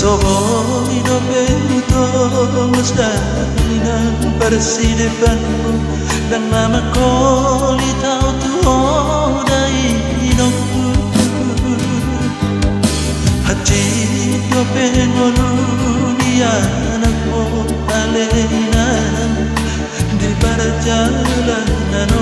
Sobo hidupku mustahil bersih depanmu dan namaku litau tuh dari hidupku hati hidupku dia anakmu alena di perjalanan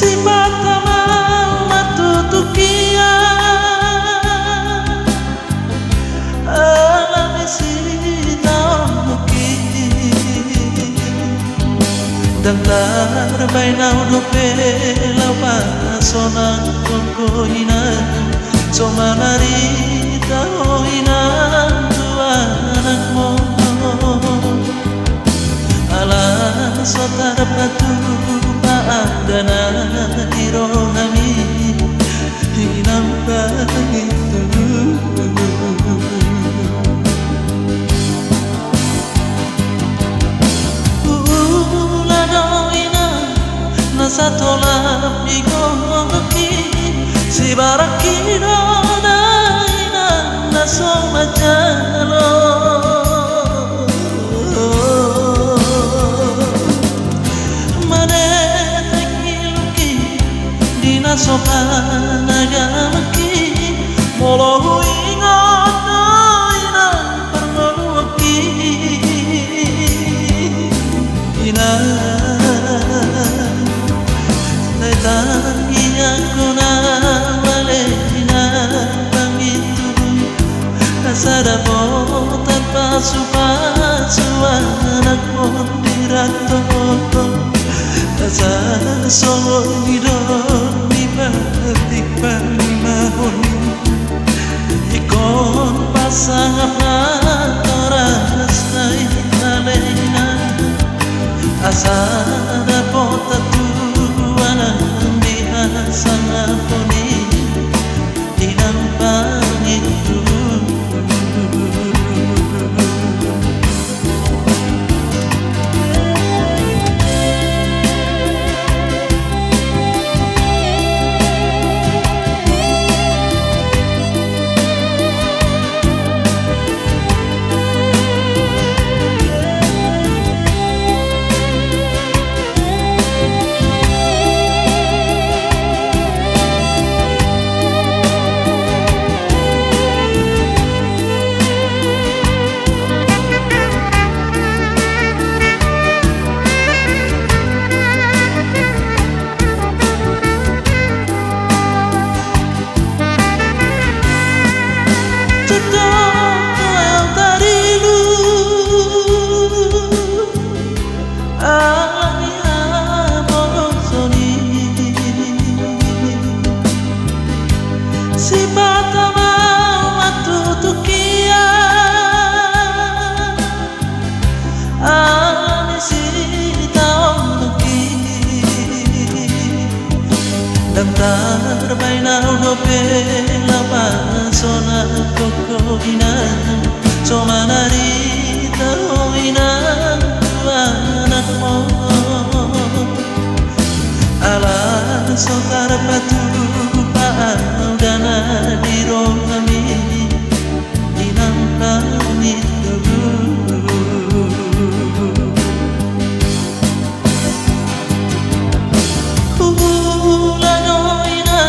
si mata mama tutukia alami si tamuki dan tarbay na udope lawa sona kokoina so manarita hoina tua anakmu ala so tarpatu dana irohami hinampak itu ulanoina nasa tolap di goki si barakino naina naso majalo sopan agamaki molo ingat ina permoluki ina taitan yang kuna malena pangitu kasada po tanpa anak mondirato asa solo hidup batik panimahon ikon pasangan oras na italena asa dapat tatuan ang bihasa nga poni dinampang itu si mata mama tutukia ani si taonuki dan tarbay na udope lapa sona kokoina so manarita hoina anakmu ala so tarpatu dana dirohami dinampang itu ulanoina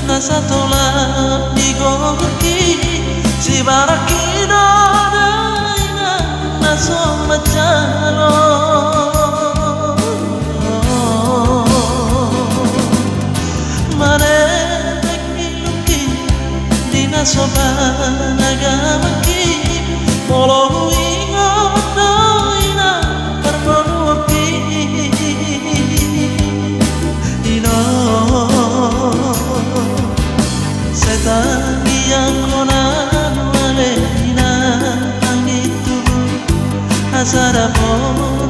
nasa tolap di goki si barakino daina naso macalo sopan agamaki molo ingat ina permoluki ino setan yang konan malena angitu asara po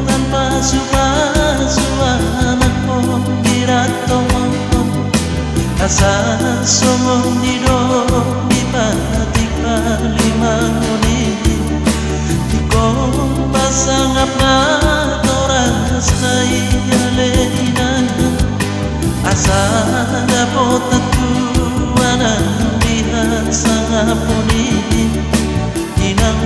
tanpa anakmu dirato asa somong di do di patik mangoni Tiko pasangap na oras na iyalena Asa dapat tatuan ang lihat sa ngaponi Inang